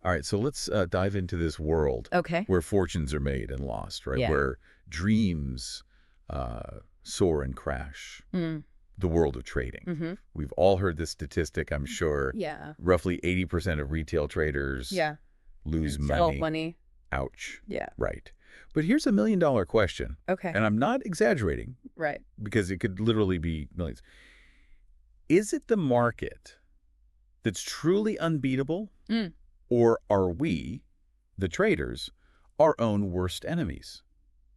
All right, so let's dive into this world Okay. where fortunes are made and lost, right? Yeah. Where dreams soar and crash. Mm. The world of trading. Mm-hmm. We've all heard this statistic, I'm sure. Yeah. Roughly 80% of retail traders lose Sell money. money. Ouch. Yeah. Right. But here's a million-dollar question. Okay. And I'm not exaggerating. Right. Because it could literally be millions. Is it the market that's truly unbeatable? Mm. Or are we, the traders, our own worst enemies?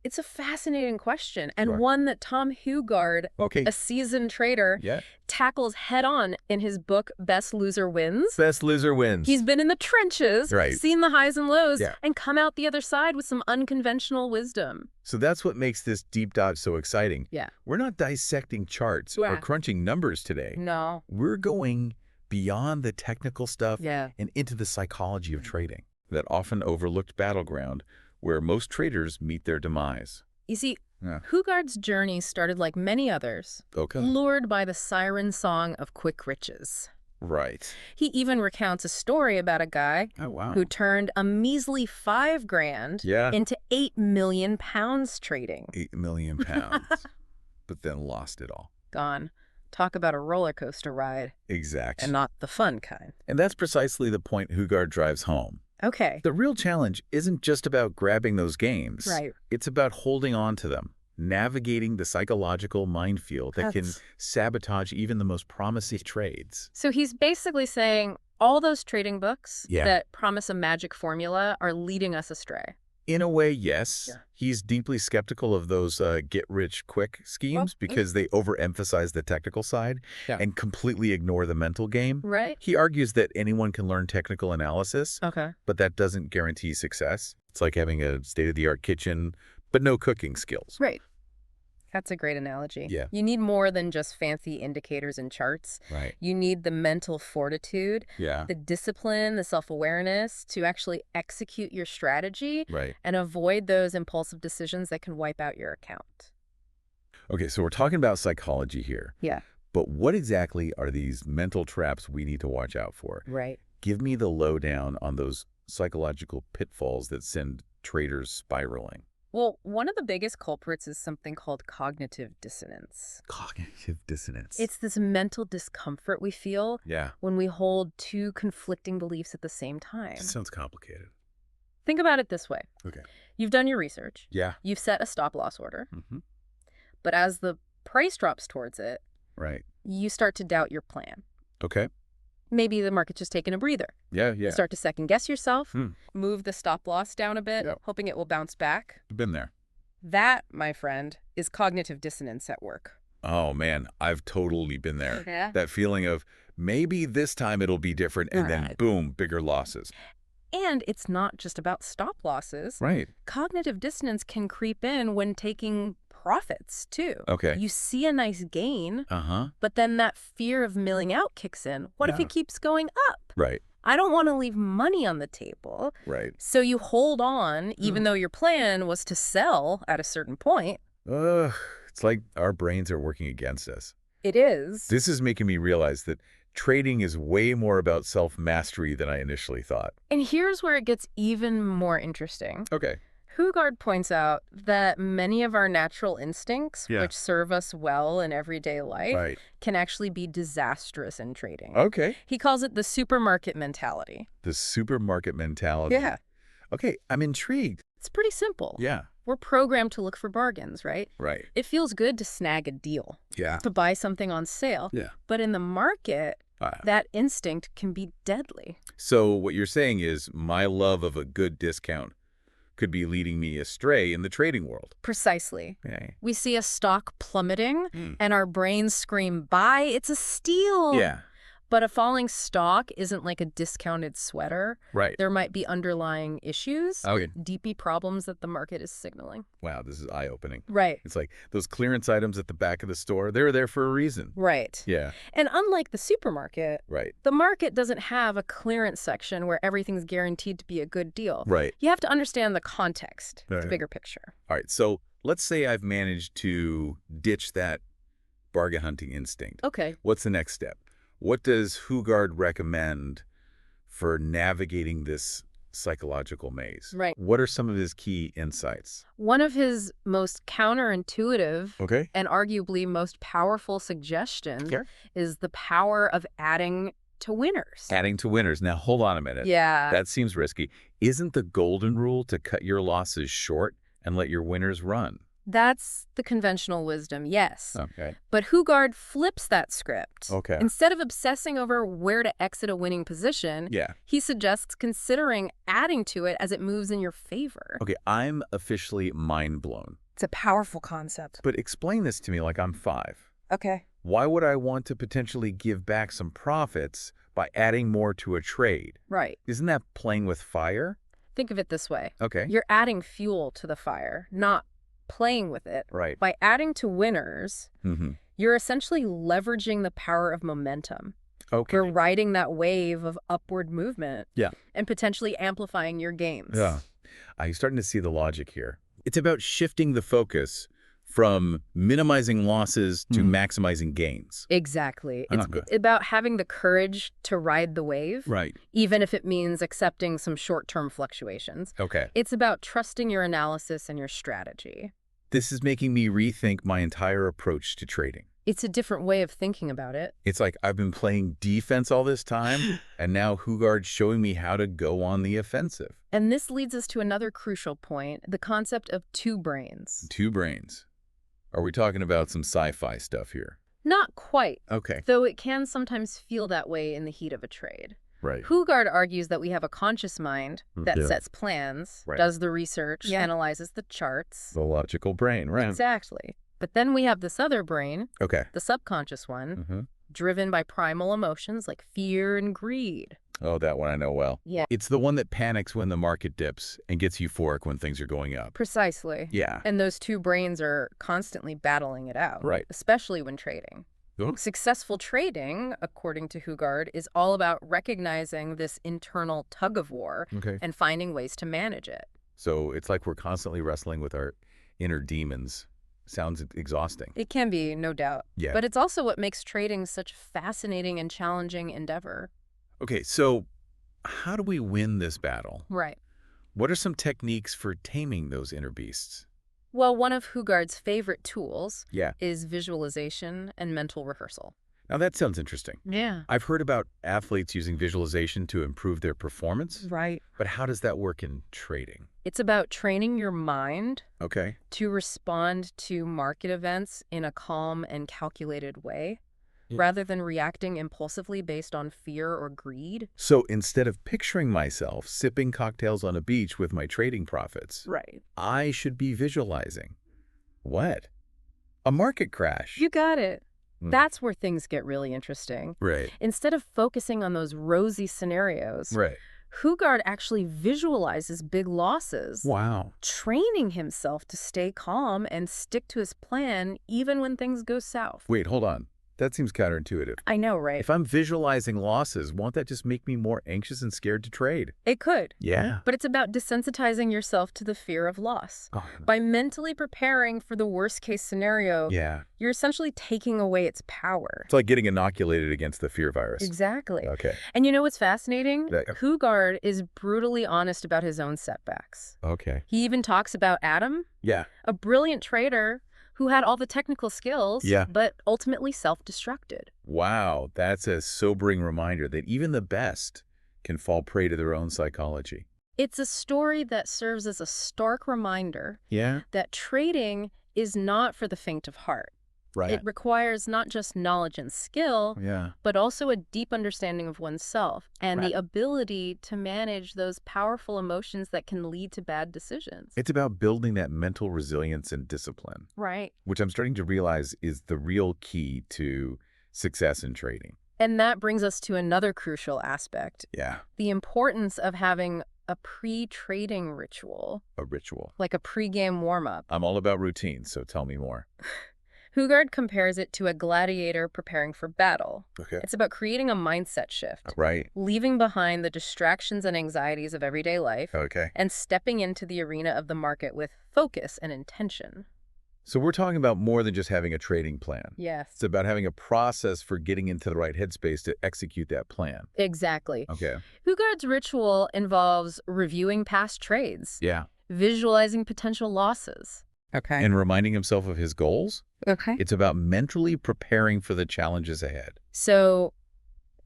It's a fascinating question, and Sure. one that Tom Hougaard, Okay. a seasoned trader, tackles head-on in his book, Best Loser Wins. Best loser wins. He's been in the trenches, Right. seen the highs and lows, Yeah. and come out the other side with some unconventional wisdom. So that's what makes this deep dive so exciting. Yeah. We're not dissecting charts or crunching numbers today. No. We're going beyond the technical stuff Yeah. and into the psychology of trading, that often overlooked battleground where most traders meet their demise. You see, Yeah. Hougaard's journey started like many others, Okay. lured by the siren song of quick riches. Right. He even recounts a story about a guy Oh, wow. who turned a measly $5,000 into 8 million pounds trading. 8 million pounds, but then lost it all. Gone. Talk about a roller coaster ride. Exactly. And not the fun kind. And that's precisely the point Hougaard drives home. Okay. The real challenge isn't just about grabbing those gains. Right. It's about holding on to them, navigating the psychological minefield that can sabotage even the most promising trades. So he's basically saying all those trading books Yeah. that promise a magic formula are leading us astray. In a way, yes. Yeah. He's deeply skeptical of those get-rich-quick schemes because they overemphasize the technical side and completely ignore the mental game. Right. He argues that anyone can learn technical analysis, Okay. but that doesn't guarantee success. It's like having a state-of-the-art kitchen, but no cooking skills. Right. That's a great analogy. Yeah. You need more than just fancy indicators and charts. Right. You need the mental fortitude, Yeah. the discipline, the self-awareness to actually execute your strategy Right. and avoid those impulsive decisions that can wipe out your account. Okay, so we're talking about psychology here. Yeah. But what exactly are these mental traps we need to watch out for? Right. Give me the lowdown on those psychological pitfalls that send traders spiraling. Well, one of the biggest culprits is something called cognitive dissonance. Cognitive dissonance. It's this mental discomfort we feel when we hold two conflicting beliefs at the same time. That sounds complicated. Think about it this way. Okay. You've done your research. Yeah. You've set a stop-loss order. Mm-hmm. But as the price drops towards it, Right. you start to doubt your plan. Okay. Maybe the market's just taking a breather. Yeah. You start to second-guess yourself, Hmm. move the stop-loss down a bit, hoping it will bounce back. Been there. That, my friend, is cognitive dissonance at work. Oh, man, I've totally been there. Yeah. That feeling of maybe this time it'll be different, and then boom, bigger losses. And it's not just about stop losses. Right. Cognitive dissonance can creep in when taking profits, too. Okay. You see a nice gain, Uh-huh. but then that fear of milling out kicks in. What if it keeps going up? Right. I don't want to leave money on the table. Right. So you hold on, even though your plan was to sell at a certain point. It's like our brains are working against us. It is. This is making me realize that trading is way more about self-mastery than I initially thought. And here's where it gets even more interesting. Okay. Hougaard points out that many of our natural instincts, which serve us well in everyday life, can actually be disastrous in trading. Okay. He calls it the supermarket mentality. The supermarket mentality. Yeah. Okay, I'm intrigued. It's pretty simple. Yeah. We're programmed to look for bargains, right? Right. It feels good to snag a deal, Yeah. to buy something on sale. Yeah. But in the market, that instinct can be deadly. So what you're saying is my love of a good discount could be leading me astray in the trading world. Precisely. Okay. We see a stock plummeting and our brains scream, buy, it's a steal. Yeah. But a falling stock isn't like a discounted sweater. Right. There might be underlying issues, Okay. deepy problems that the market is signaling. Wow, this is eye-opening. Right. It's like those clearance items at the back of the store, they're there for a reason. Right. Yeah. And unlike the supermarket, Right. the market doesn't have a clearance section where everything's guaranteed to be a good deal. Right. You have to understand the context, the Right. bigger picture. All right, so let's say I've managed to ditch that bargain hunting instinct. Okay. What's the next step? What does Hougaard recommend for navigating this psychological maze. Right. What are some of his key insights? One of his most counterintuitive and arguably most powerful suggestions is the power of adding to winners. Adding to winners. Now, hold on a minute. Yeah. That seems risky. Isn't the golden rule to cut your losses short and let your winners run? That's the conventional wisdom, yes. Okay. But Hougaard flips that script. Okay. Instead of obsessing over where to exit a winning position, he suggests considering adding to it as it moves in your favor. Okay, I'm officially mind blown. It's a powerful concept. But explain this to me like I'm 5. Okay. Why would I want to potentially give back some profits by adding more to a trade? Right. Isn't that playing with fire? Think of it this way. Okay. You're adding fuel to the fire, not playing with it. Right. By adding to winners, you're essentially leveraging the power of momentum. Okay. You're riding that wave of upward movement. Yeah. And potentially amplifying your gains. Yeah. I'm starting to see the logic here. It's about shifting the focus from minimizing losses to maximizing gains. Exactly. It's about having the courage to ride the wave. Right. Even if it means accepting some short-term fluctuations. Okay. It's about trusting your analysis and your strategy. This is making me rethink my entire approach to trading. It's a different way of thinking about it. It's like I've been playing defense all this time, and now Hougaard's showing me how to go on the offensive. And this leads us to another crucial point, the concept of 2 brains. 2 brains. Are we talking about some sci-fi stuff here? Not quite. Okay. Though it can sometimes feel that way in the heat of a trade. Right. Hougaard argues that we have a conscious mind that sets plans, does the research, analyzes the charts. The logical brain, right. Exactly. But then we have this other brain, the subconscious one, driven by primal emotions like fear and greed. Oh, that one I know well. Yeah. It's the one that panics when the market dips and gets euphoric when things are going up. Precisely. Yeah. And those 2 brains are constantly battling it out. Right. Especially when trading. Successful trading, according to Hougaard, is all about recognizing this internal tug-of-war and finding ways to manage it. So it's like we're constantly wrestling with our inner demons. Sounds exhausting. It can be, no doubt. Yeah. But it's also what makes trading such a fascinating and challenging endeavor. Okay, so how do we win this battle? Right. What are some techniques for taming those inner beasts? Well, one of Hougaard's favorite tools Yeah. is visualization and mental rehearsal. Now that sounds interesting. Yeah. I've heard about athletes using visualization to improve their performance. Right. But how does that work in trading? It's about training your mind Okay. to respond to market events in a calm and calculated way, rather than reacting impulsively based on fear or greed. So instead of picturing myself sipping cocktails on a beach with my trading profits, Right. I should be visualizing what? A market crash. You got it. That's where things get really interesting. Right. Instead of focusing on those rosy scenarios, Right. Hougaard actually visualizes big losses. Wow. Training himself to stay calm and stick to his plan even when things go south. Wait, hold on. That seems counterintuitive. I know, right? If I'm visualizing losses, won't that just make me more anxious and scared to trade? It could. Yeah. But it's about desensitizing yourself to the fear of loss. Oh. By mentally preparing for the worst-case scenario, you're essentially taking away its power. It's like getting inoculated against the fear virus. Exactly. Okay. And you know what's fascinating? Hougaard is brutally honest about his own setbacks. Okay. He even talks about Adam, a brilliant trader who had all the technical skills, but ultimately self-destructed. Wow, that's a sobering reminder that even the best can fall prey to their own psychology. It's a story that serves as a stark reminder that trading is not for the faint of heart. Right. It requires not just knowledge and skill, but also a deep understanding of oneself and the ability to manage those powerful emotions that can lead to bad decisions. It's about building that mental resilience and discipline. Right. Which I'm starting to realize is the real key to success in trading. And that brings us to another crucial aspect. Yeah. The importance of having a pre-trading ritual. A ritual. Like a pre-game warm-up. I'm all about routines, so tell me more. Hougaard compares it to a gladiator preparing for battle. Okay. It's about creating a mindset shift. Right. Leaving behind the distractions and anxieties of everyday life. Okay. And stepping into the arena of the market with focus and intention. So we're talking about more than just having a trading plan. Yes. It's about having a process for getting into the right headspace to execute that plan. Exactly. Okay. Hougaard's ritual involves reviewing past trades, Yeah. visualizing potential losses. Okay. And reminding himself of his goals. Okay. It's about mentally preparing for the challenges ahead. So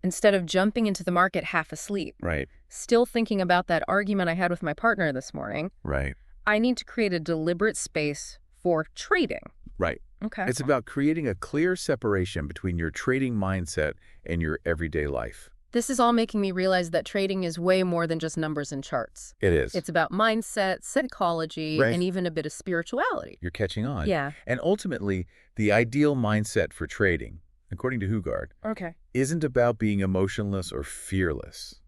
instead of jumping into the market half asleep, Right. still thinking about that argument I had with my partner this morning, Right. I need to create a deliberate space for trading. Right. Okay. It's about creating a clear separation between your trading mindset and your everyday life. This is all making me realize that trading is way more than just numbers and charts. It is. It's about mindset, psychology, Right. and even a bit of spirituality. You're catching on. Yeah. And ultimately, the ideal mindset for trading, according to Hougaard, Okay. isn't about being emotionless or fearless.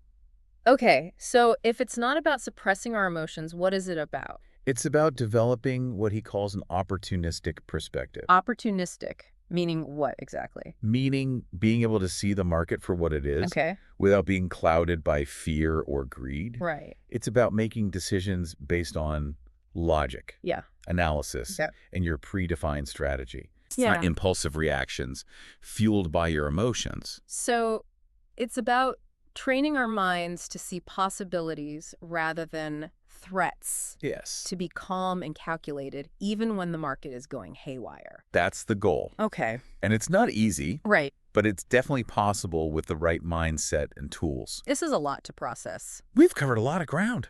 Okay, so if it's not about suppressing our emotions, what is it about? It's about developing what he calls an opportunistic perspective. Opportunistic, meaning what exactly? Meaning being able to see the market for what it is Okay. without being clouded by fear or greed. Right. It's about making decisions based on logic, Yeah. analysis, Yep. and your predefined strategy. It's Yeah. not impulsive reactions fueled by your emotions. So it's about training our minds to see possibilities rather than threats, Yes. to be calm and calculated even when the market is going haywire. That's the goal. Okay. And it's not easy, Right. but it's definitely possible with the right mindset and tools. This is a lot to process. We've covered a lot of ground.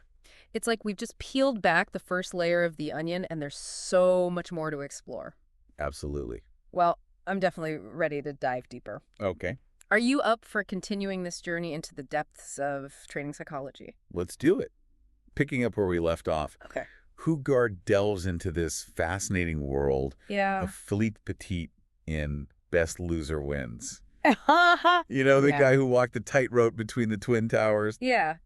It's like we've just peeled back the first layer of the onion and there's so much more to explore. Absolutely. Well, I'm definitely ready to dive deeper. Okay. Are you up for continuing this journey into the depths of trading psychology? Let's do it. Picking up where we left off, Okay. Hougaard delves into this fascinating world Yeah. of Philippe Petit in Best Loser Wins. Yeah. You know, the guy who walked the tightrope between the Twin Towers? Yeah.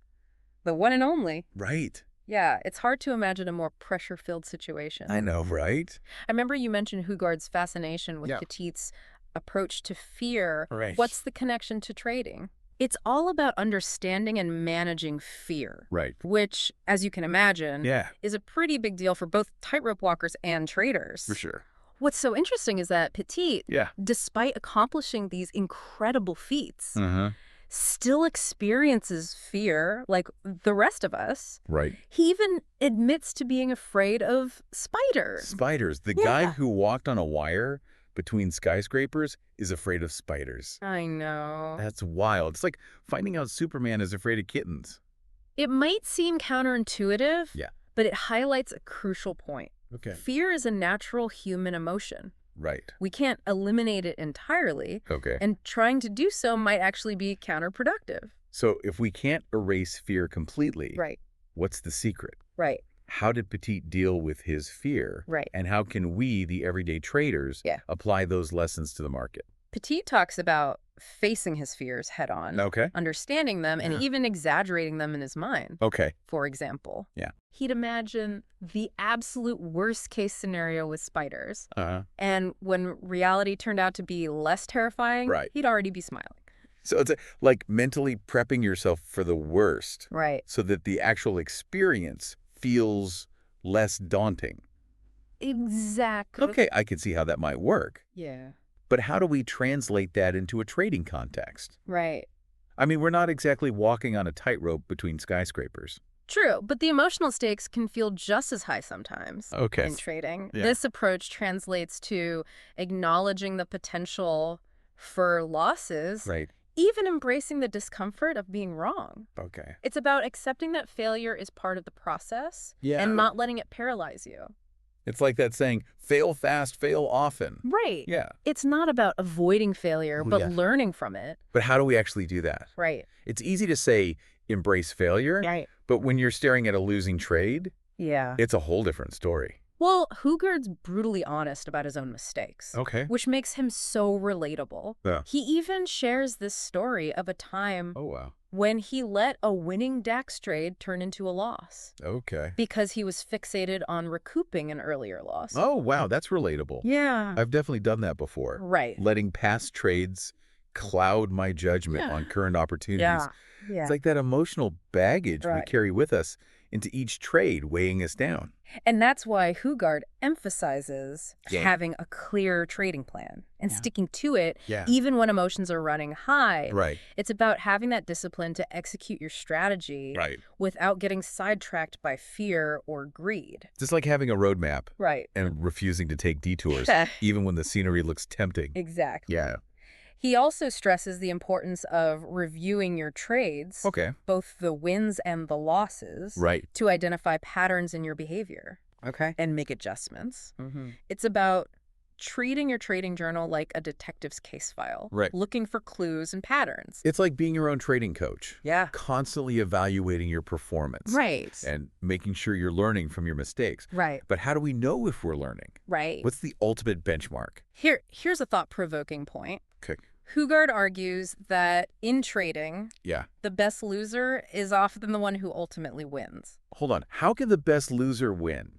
The one and only. Right. Yeah, it's hard to imagine a more pressure-filled situation. I know, right? I remember you mentioned Hougaard's fascination with Petit's approach to fear. Right. What's the connection to trading? It's all about understanding and managing fear. Right. Which, as you can imagine, is a pretty big deal for both tightrope walkers and traders. For sure. What's so interesting is that Petit, despite accomplishing these incredible feats, still experiences fear like the rest of us. Right. He even admits to being afraid of spiders. Spiders. The guy who walked on a wire between skyscrapers is afraid of spiders. I know. That's wild. It's like finding out Superman is afraid of kittens. It might seem counterintuitive, but it highlights a crucial point. Okay. Fear is a natural human emotion. Right. We can't eliminate it entirely. Okay. And trying to do so might actually be counterproductive. So if we can't erase fear completely, what's the secret? Right. How did Petit deal with his fear? Right. And how can we, the everyday traders, apply those lessons to the market? Petit talks about facing his fears head on, understanding them, and even exaggerating them in his mind. Okay. For example, he'd imagine the absolute worst case scenario with spiders. And when reality turned out to be less terrifying, he'd already be smiling. So it's like mentally prepping yourself for the worst. Right. So that the actual experience feels less daunting. Exactly. Okay, I can see how that might work. Yeah. But how do we translate that into a trading context? Right. I mean, we're not exactly walking on a tightrope between skyscrapers. True, but the emotional stakes can feel just as high sometimes in trading. This approach translates to acknowledging the potential for losses, even embracing the discomfort of being wrong. Okay. It's about accepting that failure is part of the process and not letting it paralyze you. It's like that saying, fail fast, fail often. Right. Yeah. It's not about avoiding failure, but learning from it. But how do we actually do that? Right. It's easy to say, embrace failure. Right. But when you're staring at a losing trade, it's a whole different story. Well, Hougaard's brutally honest about his own mistakes, which makes him so relatable. He even shares this story of a time when he let a winning DAX trade turn into a loss. Because he was fixated on recouping an earlier loss. Oh, wow, that's relatable. Yeah. I've definitely done that before. Right. Letting past trades cloud my judgment on current opportunities. Yeah. It's like that emotional baggage we carry with us into each trade, weighing us down. And that's why Hougaard emphasizes having a clear trading plan and sticking to it even when emotions are running high. Right. It's about having that discipline to execute your strategy without getting sidetracked by fear or greed. Just like having a roadmap and refusing to take detours, even when the scenery looks tempting. Exactly. Yeah. He also stresses the importance of reviewing your trades, both the wins and the losses, to identify patterns in your behavior and make adjustments. It's about treating your trading journal like a detective's case file, looking for clues and patterns. It's like being your own trading coach. Yeah. Constantly evaluating your performance. Right. And making sure you're learning from your mistakes. Right. But how do we know if we're learning? Right. What's the ultimate benchmark? Here's a thought-provoking point. Okay. Hougaard argues that in trading, the best loser is often the one who ultimately wins. Hold on. How can the best loser win?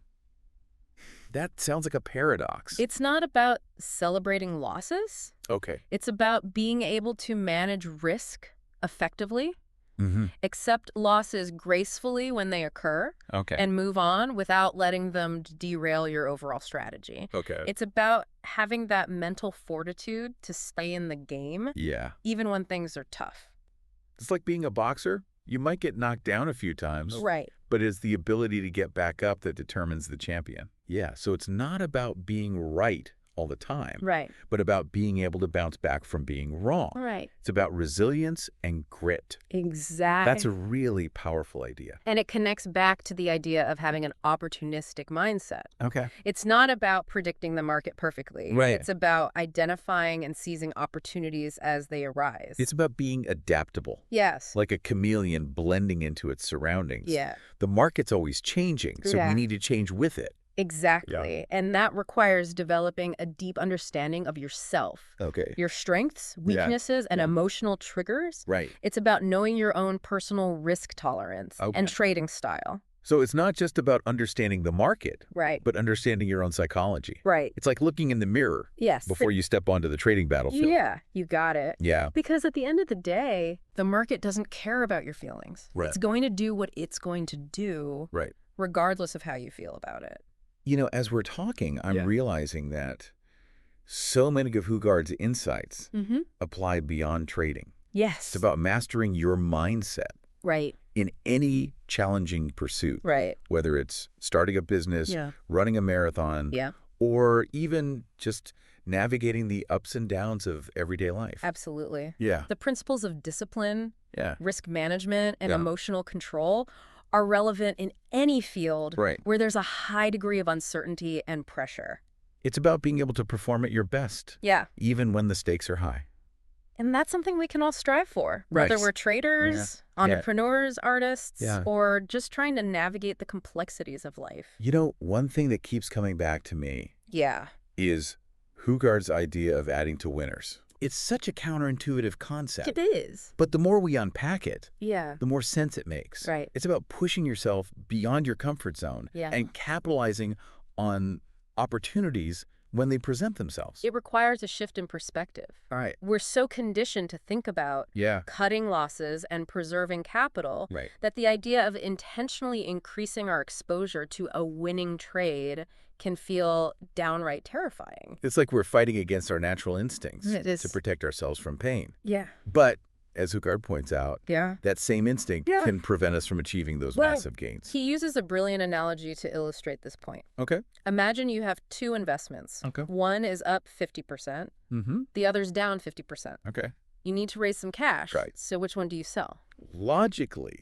That sounds like a paradox. It's not about celebrating losses. Okay. It's about being able to manage risk effectively, accept losses gracefully when they occur, and move on without letting them derail your overall strategy. Okay. It's about having that mental fortitude to stay in the game, even when things are tough. It's like being a boxer. You might get knocked down a few times, but it's the ability to get back up that determines the champion. Yeah, so it's not about being right all the time, but about being able to bounce back from being wrong. It's about resilience and grit. Exactly. That's a really powerful idea. And it connects back to the idea of having an opportunistic mindset. Okay. It's not about predicting the market perfectly. It's about identifying and seizing opportunities as they arise. It's about being adaptable. Yes. Like a chameleon blending into its surroundings. Yeah. The market's always changing, so we need to change with it. Exactly. Yeah. And that requires developing a deep understanding of yourself. Your strengths, weaknesses, and emotional triggers. It's about knowing your own personal risk tolerance and trading style. So it's not just about understanding the market, but understanding your own psychology. It's like looking in the mirror before you step onto the trading battlefield. Yeah, you got it. Yeah. Because at the end of the day, the market doesn't care about your feelings. It's going to do what it's going to do, regardless of how you feel about it. You know, as we're talking, I'm realizing that so many of Hougaard's insights apply beyond trading. Yes. It's about mastering your mindset. In any challenging pursuit. Whether it's starting a business, running a marathon, or even just navigating the ups and downs of everyday life. Absolutely. Yeah. The principles of discipline, risk management, and emotional control are relevant in any field where there's a high degree of uncertainty and pressure. It's about being able to perform at your best. Even when the stakes are high. And that's something we can all strive for, whether we're traders, entrepreneurs, artists, or just trying to navigate the complexities of life. You know, one thing that keeps coming back to me is Hougaard's idea of adding to winners. It's such a counterintuitive concept. It is. But the more we unpack it, the more sense it makes. It's about pushing yourself beyond your comfort zone and capitalizing on opportunities when they present themselves. It requires a shift in perspective. We're so conditioned to think about cutting losses and preserving capital that the idea of intentionally increasing our exposure to a winning trade can feel downright terrifying. It's like we're fighting against our natural instincts to protect ourselves from pain. But as Hougaard points out, that same instinct can prevent us from achieving those massive gains. He uses a brilliant analogy to illustrate this point. Imagine you have two investments. One is up 50%. The other's down 50%. You need to raise some cash. So which one do you sell? Logically,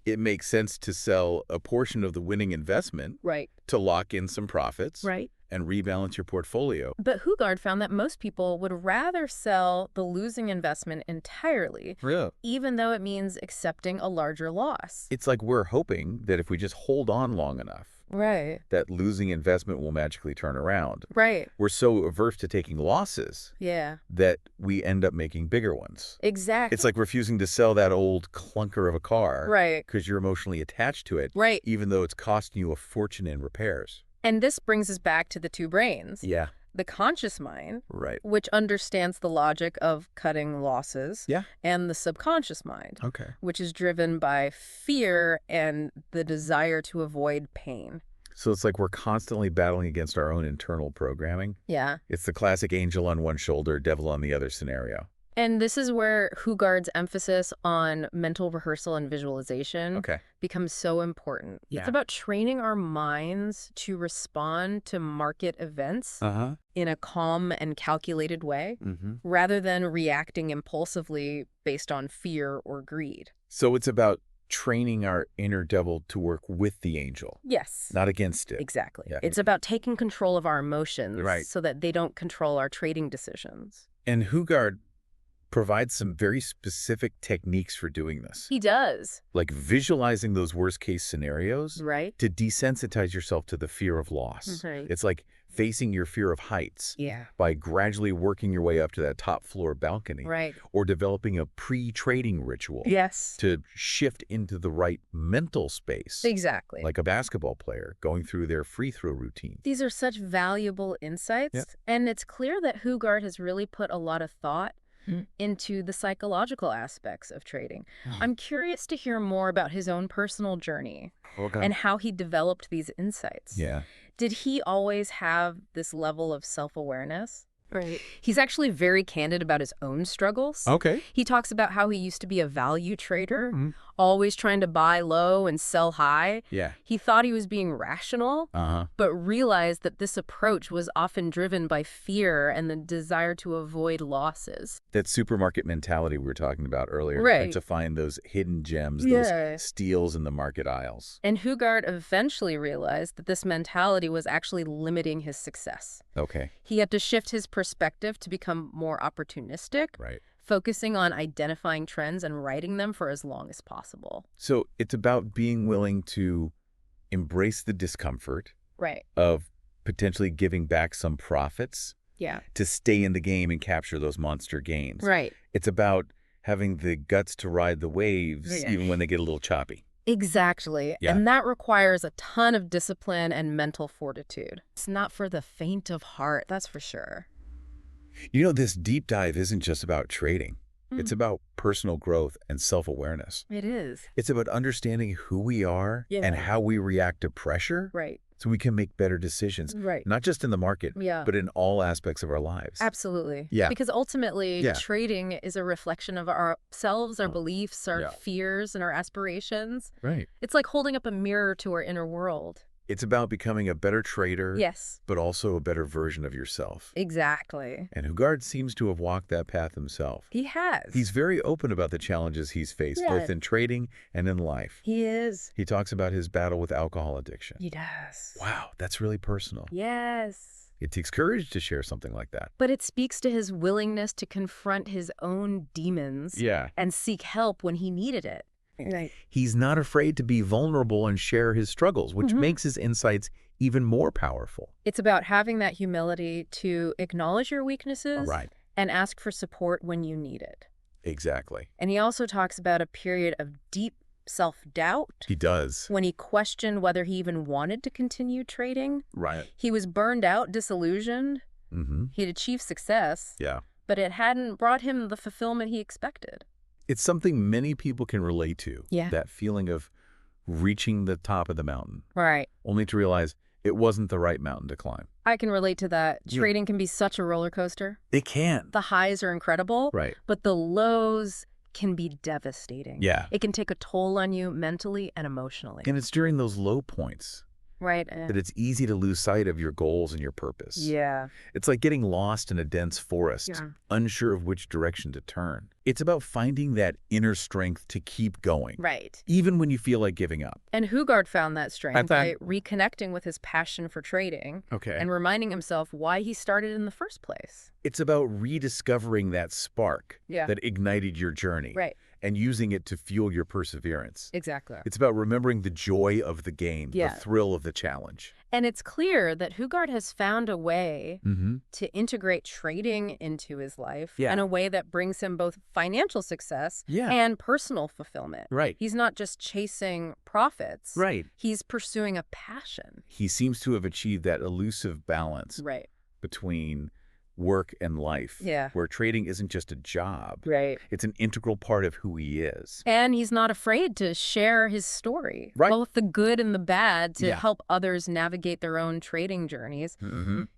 it makes sense to sell a portion of the winning investment to lock in some profits and rebalance your portfolio. But Hougaard found that most people would rather sell the losing investment entirely, even though it means accepting a larger loss. It's like we're hoping that if we just hold on long enough, that losing investment will magically turn around. We're so averse to taking losses that we end up making bigger ones. Exactly. It's like refusing to sell that old clunker of a car because you're emotionally attached to it, even though it's costing you a fortune in repairs. And this brings us back to the two brains. the conscious mind, right, which understands the logic of cutting losses, and the subconscious mind, which is driven by fear and the desire to avoid pain. So it's like we're constantly battling against our own internal programming. Yeah. It's the classic angel on one shoulder, devil on the other scenario. And this is where Hougaard's emphasis on mental rehearsal and visualization becomes so important. It's about training our minds to respond to market events in a calm and calculated way, rather than reacting impulsively based on fear or greed. So it's about training our inner devil to work with the angel. Yes. Not against it. Exactly. Yeah. It's about taking control of our emotions so that they don't control our trading decisions. And Hougaard provides some very specific techniques for doing this. He does. Like visualizing those worst-case scenarios to desensitize yourself to the fear of loss. It's like facing your fear of heights by gradually working your way up to that top floor balcony. Or developing a pre-trading ritual to shift into the right mental space. Exactly. Like a basketball player going through their free throw routine. These are such valuable insights. And it's clear that Hougaard has really put a lot of thought into the psychological aspects of trading. I'm curious to hear more about his own personal journey and how he developed these insights. Did he always have this level of self-awareness? He's actually very candid about his own struggles. He talks about how he used to be a value trader, always trying to buy low and sell high. He thought he was being rational, but realized that this approach was often driven by fear and the desire to avoid losses. That supermarket mentality we were talking about earlier. To find those hidden gems, those steals in the market aisles. And Hougaard eventually realized that this mentality was actually limiting his success. He had to shift his perspective to become more opportunistic, focusing on identifying trends and writing them for as long as possible. So it's about being willing to embrace the discomfort of potentially giving back some profits to stay in the game and capture those monster gains. It's about having the guts to ride the waves even when they get a little choppy. Exactly. And that requires a ton of discipline and mental fortitude. It's not for the faint of heart, that's for sure. You know, this deep dive isn't just about trading. It's about personal growth and self-awareness. It is. It's about understanding who we are and how we react to pressure so we can make better decisions. Not just in the market, but in all aspects of our lives. Absolutely. Because ultimately, trading is a reflection of ourselves, our beliefs, our fears, and our aspirations. It's like holding up a mirror to our inner world. It's about becoming a better trader, but also a better version of yourself. Exactly. And Hougaard seems to have walked that path himself. He has. He's very open about the challenges he's faced, both in trading and in life. He is. He talks about his battle with alcohol addiction. He does. Wow, that's really personal. Yes. It takes courage to share something like that. But it speaks to his willingness to confront his own demons and seek help when he needed it. He's not afraid to be vulnerable and share his struggles, which makes his insights even more powerful. It's about having that humility to acknowledge your weaknesses and ask for support when you need it. Exactly. And he also talks about a period of deep self-doubt. He does. When he questioned whether he even wanted to continue trading. He was burned out, disillusioned. He'd achieved success. But it hadn't brought him the fulfillment he expected. It's something many people can relate to. That feeling of reaching the top of the mountain. Only to realize it wasn't the right mountain to climb. I can relate to that. Trading can be such a roller coaster. It can. The highs are incredible. But the lows can be devastating. It can take a toll on you mentally and emotionally. And it's during those low points that it's easy to lose sight of your goals and your purpose. It's like getting lost in a dense forest, unsure of which direction to turn. It's about finding that inner strength to keep going. Even when you feel like giving up. And Hougaard found that strength by reconnecting with his passion for trading and reminding himself why he started in the first place. It's about rediscovering that spark that ignited your journey. And using it to fuel your perseverance. Exactly. It's about remembering the joy of the game, the thrill of the challenge. And it's clear that Hougaard has found a way to integrate trading into his life in a way that brings him both financial success and personal fulfillment. He's not just chasing profits. He's pursuing a passion. He seems to have achieved that elusive balance between work and life, where trading isn't just a job. Right. It's an integral part of who he is. And he's not afraid to share his story, both the good and the bad, to help others navigate their own trading journeys.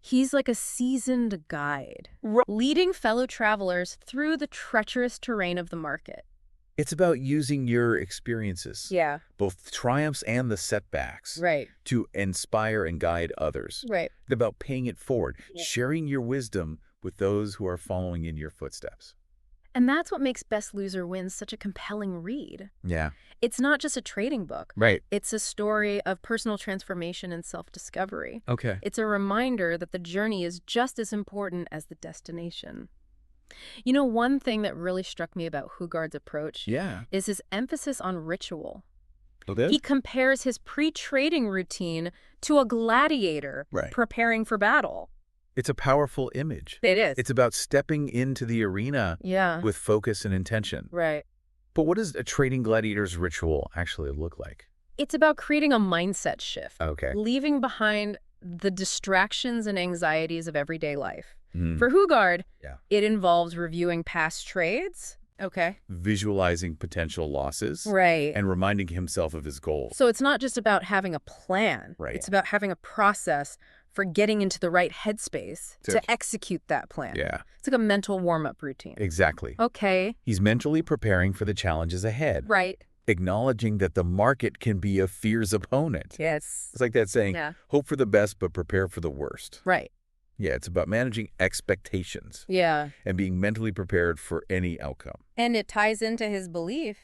He's like a seasoned guide, leading fellow travelers through the treacherous terrain of the market. It's about using your experiences, both triumphs and the setbacks, to inspire and guide others. It's about paying it forward, sharing your wisdom with those who are following in your footsteps. And that's what makes Best Loser Wins such a compelling read. Yeah. It's not just a trading book. Right. It's a story of personal transformation and self-discovery. Okay. It's a reminder that the journey is just as important as the destination. You know, one thing that really struck me about Hougaard's approach is his emphasis on ritual. He compares his pre-trading routine to a gladiator preparing for battle. It's a powerful image. It is. It's about stepping into the arena with focus and intention. Right. But what does a trading gladiator's ritual actually look like? It's about creating a mindset shift. Okay. Leaving behind the distractions and anxieties of everyday life. For Hougaard, it involves reviewing past trades, visualizing potential losses, and reminding himself of his goals. So it's not just about having a plan. It's about having a process for getting into the right headspace to execute that plan. It's like a mental warm-up routine. Exactly. Okay. He's mentally preparing for the challenges ahead. Acknowledging that the market can be a fierce opponent. Yes. It's like that saying, hope for the best, but prepare for the worst. Yeah, it's about managing expectations. And being mentally prepared for any outcome. And it ties into his belief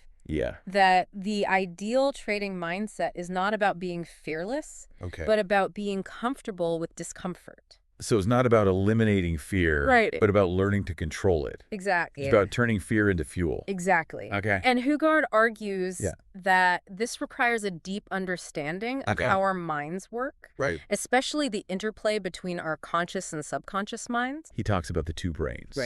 that the ideal trading mindset is not about being fearless, but about being comfortable with discomfort. So it's not about eliminating fear, but about learning to control it. Exactly. It's about turning fear into fuel. Exactly. And Hougaard argues that this requires a deep understanding of how our minds work, especially the interplay between our conscious and subconscious minds. He talks about the two brains.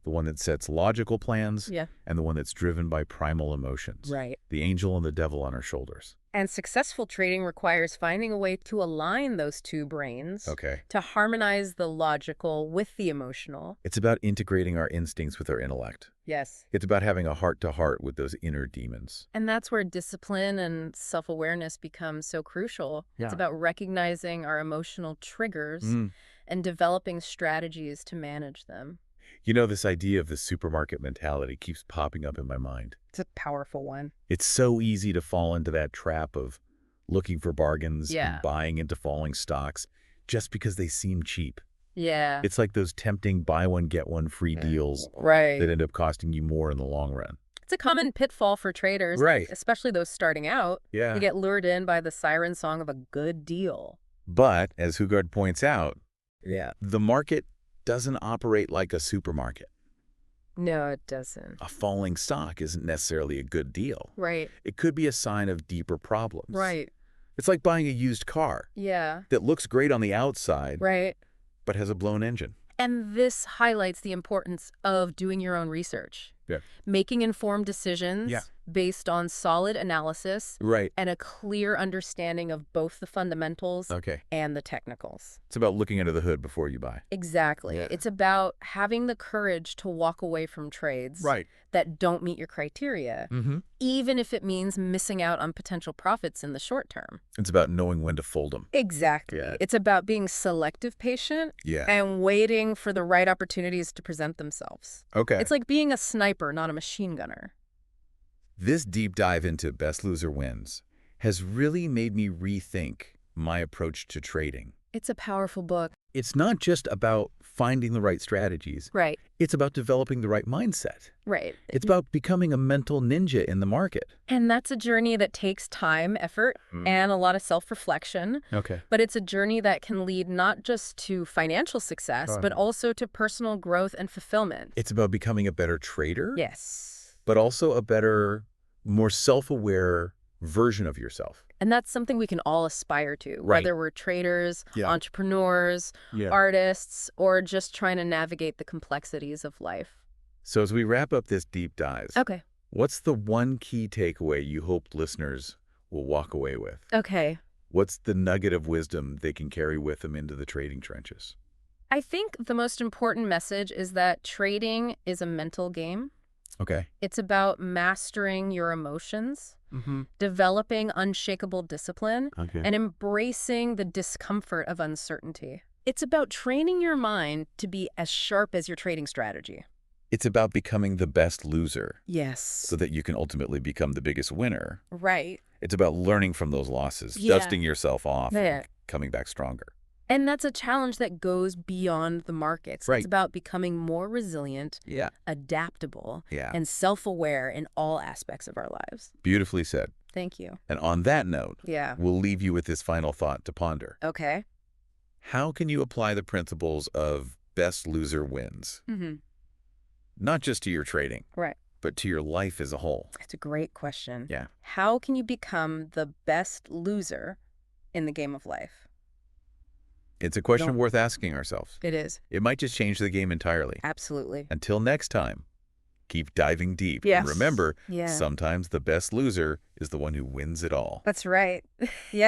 The one that sets logical plans and the one that's driven by primal emotions. The angel and the devil on our shoulders. And successful trading requires finding a way to align those two brains to harmonize the logical with the emotional. It's about integrating our instincts with our intellect. Yes. It's about having a heart-to-heart with those inner demons. And that's where discipline and self-awareness become so crucial. It's about recognizing our emotional triggers and developing strategies to manage them. You know, this idea of the supermarket mentality keeps popping up in my mind. It's a powerful one. It's so easy to fall into that trap of looking for bargains and buying into falling stocks just because they seem cheap. It's like those tempting buy one, get one free deals that end up costing you more in the long run. It's a common pitfall for traders, especially those starting out. They get lured in by the siren song of a good deal. But, as Hougaard points out, the market doesn't operate like a supermarket. No, it doesn't. A falling stock isn't necessarily a good deal. It could be a sign of deeper problems. It's like buying a used car. That looks great on the outside. But has a blown engine. And this highlights the importance of doing your own research. Making informed decisions based on solid analysis and a clear understanding of both the fundamentals and the technicals. It's about looking under the hood before you buy. Exactly. It's about having the courage to walk away from trades that don't meet your criteria, even if it means missing out on potential profits in the short term. It's about knowing when to fold them. Exactly. It's about being selective patient and waiting for the right opportunities to present themselves. It's like being a sniper, not a machine gunner. This deep dive into Best Loser Wins has really made me rethink my approach to trading. It's a powerful book. It's not just about finding the right strategies. It's about developing the right mindset. It's about becoming a mental ninja in the market. And that's a journey that takes time, effort, and a lot of self-reflection. But it's a journey that can lead not just to financial success, but also to personal growth and fulfillment. It's about becoming a better trader. Yes. But also a better, more self-aware version of yourself. And that's something we can all aspire to, whether we're traders, entrepreneurs, artists, or just trying to navigate the complexities of life. So as we wrap up this deep dive, what's the one key takeaway you hope listeners will walk away with? What's the nugget of wisdom they can carry with them into the trading trenches? I think the most important message is that trading is a mental game. Okay. It's about mastering your emotions, developing unshakable discipline, and embracing the discomfort of uncertainty. It's about training your mind to be as sharp as your trading strategy. It's about becoming the best loser. Yes. So that you can ultimately become the biggest winner. Right. It's about learning from those losses, dusting yourself off, and coming back stronger. And that's a challenge that goes beyond the markets. Right. It's about becoming more resilient, adaptable, and self-aware in all aspects of our lives. Beautifully said. Thank you. And on that note, we'll leave you with this final thought to ponder. Okay. How can you apply the principles of best loser wins? Not just to your trading, but to your life as a whole? It's a great question. Yeah. How can you become the best loser in the game of life? It's a question worth asking ourselves. It is. It might just change the game entirely. Absolutely. Until next time, keep diving deep. Yes. And remember, sometimes the best loser is the one who wins it all. That's right. Yeah.